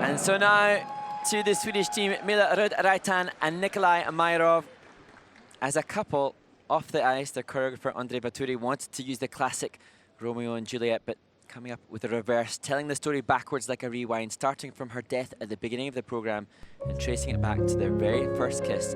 And so now to the Swedish team, Mila REITAN and Nikolai Majorov. As a couple off the ice, their choreographer Andrei Baturi wanted to use the classic Romeo and Juliet, but coming up with a reverse, telling the story backwards like a rewind, starting from her death at the beginning of the program and tracing it back to their very first kiss.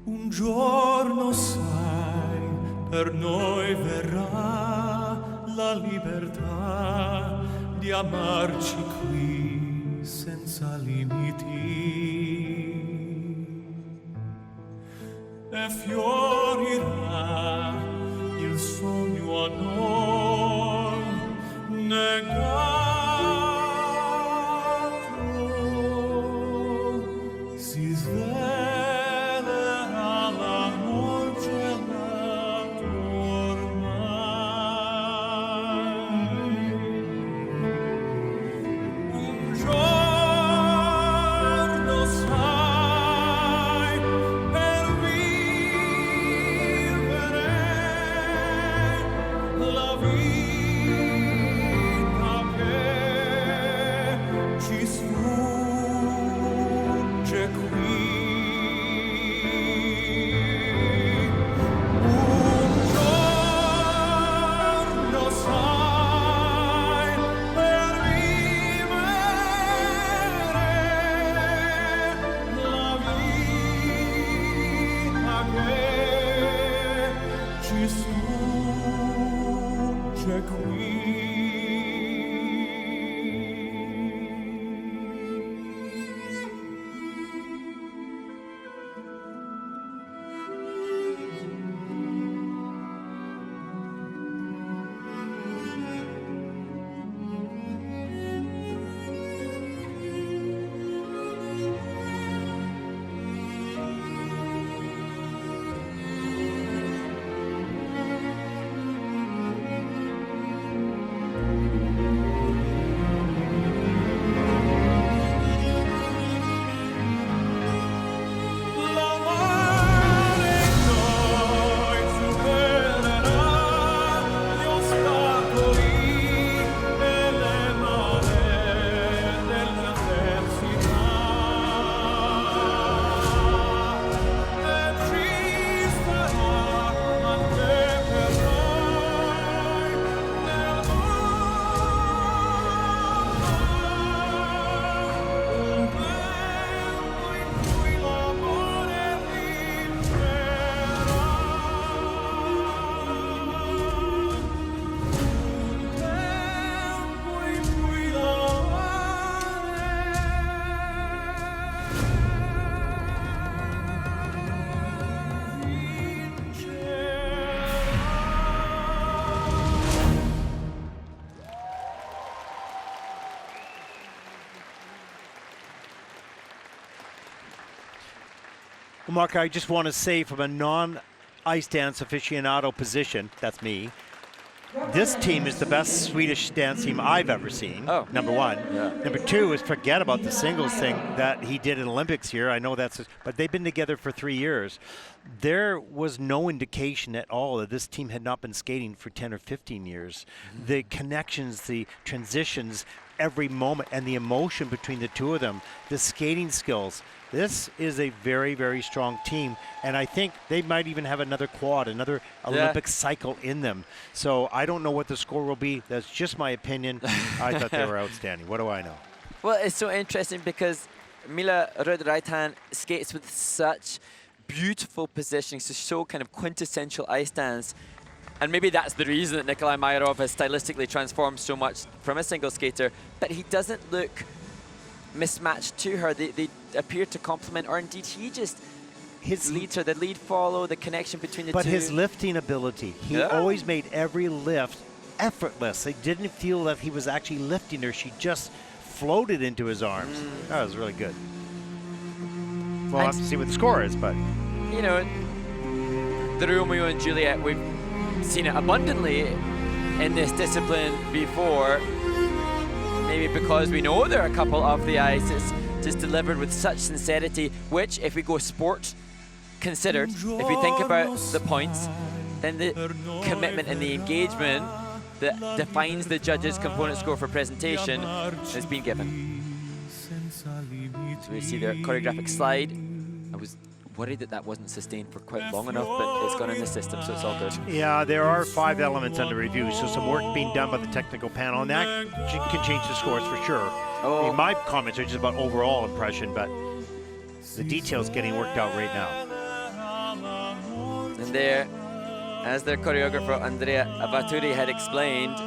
Un giorno sai, per noi verrà la libertà di amarci qui senza limiti. E fiorirà il sogno a noi negato. Si svelerà l'amor gelato ormai. Un giorno sai, per vivere la vita che ci sfugge qui. Un giorno sai, per vivere la vita che ci sfugge qui. Well, Mark, I just want to say from a non-ice dance aficionado position, that's me, this team is the best Swedish dance team I've ever seen, number one. Yeah. Number two is forget about the singles thing that he did in Olympics here. I know that's, but they've been together for 3 years. There was no indication at all that this team had not been skating for 10 or 15 years. The connections, the transitions, every moment, and the emotion between the two of them, the skating skills. This is a very, very strong team, and I think they might even have another quad, another Olympic cycle in them. So I don't know what the score will be. That's just my opinion. I thought they were outstanding. What do I know? Well, it's so interesting because Mila REITAN skates with such beautiful positioning, so kind of quintessential ice dance. And maybe that's the reason that Nikolai Mayorov has stylistically transformed so much from a single skater, but he doesn't look mismatched to her. They appear to complement, or indeed he just leads her. The lead follow, the connection between the two. But his lifting ability, he always made every lift effortless. I didn't feel that he was actually lifting her. She just floated into his arms. That was really good. Well, I'll have to see what the score is, but... You know, the Romeo and Juliet, we've seen it abundantly in this discipline before. Maybe because we know there are a couple off the ice, it's just delivered with such sincerity, which, if we go sport considered, if we think about the points, then the commitment and the engagement that defines the judges' component score for presentation has been given. So we see their choreographic slide. I was worried that that wasn't sustained for quite long enough, but it's gone in the system, so it's all good. Yeah, there are 5 elements under review, so some work being done by the technical panel, and that can change the scores for sure. I mean, my comments are just about overall impression, but the details getting worked out right now. And there, as their choreographer Andrea Avaturi had explained,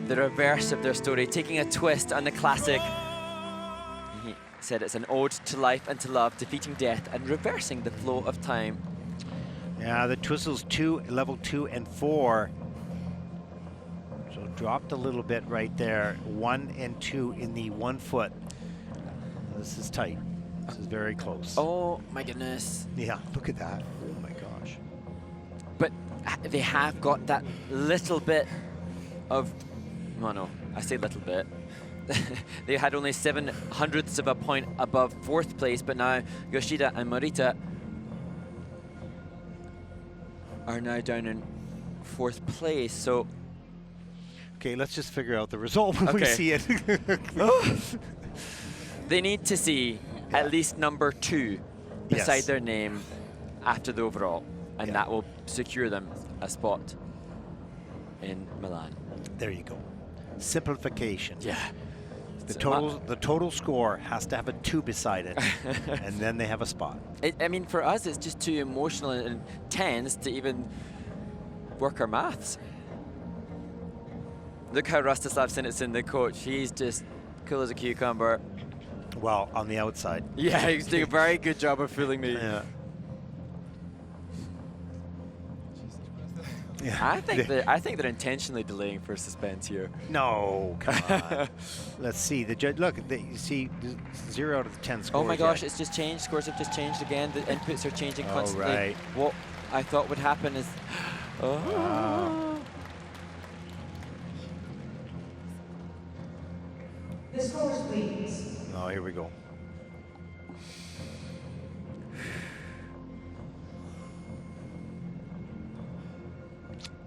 the reverse of their story, taking a twist on the classic. He said it's an ode to life and to love, defeating death and reversing the flow of time. Yeah, the Twizzles level 2 and 4. So dropped a little bit right there. 1 and 2 in the 1 foot. This is tight. This is very close. Oh my goodness. Yeah, look at that. Oh my gosh. But they have got that little bit of, well, no, I say little bit. They had only 0.07 of a point above 4th place, but now Yoshida and Morita are now down in 4th place. So, okay, let's just figure out the result when we see it. They need to see at least number 2 beside their name after the overall, and that will secure them a spot in Milan. There you go. Simplification. Yeah. The total score has to have a 2 beside it, and then they have a spot. I mean, for us, it's just too emotional and intense to even work our maths. Look how Rostislav Sinitsyn, the coach, he's just cool as a cucumber. Well, on the outside. Yeah, he's doing a very good job of fooling me. Yeah. I think they're intentionally delaying for suspense here. No, come on. Let's see the judge. Look, you see 0 out of 10 scores. Oh my gosh, it's just changed. Scores have just changed again. The inputs are changing constantly. Right. What I thought would happen is, Wow. The scores, please. Oh, here we go.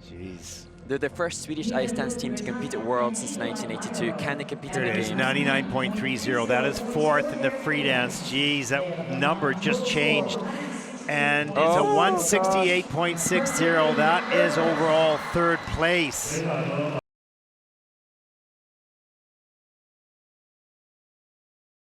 Jeez. They're the first Swedish ice dance team to compete at Worlds since 1982. Can they compete in the Here it is, games? 99.30. That is 4th in the free dance. Jeez, that number just changed. And it's a 168.60. That is overall 3rd place.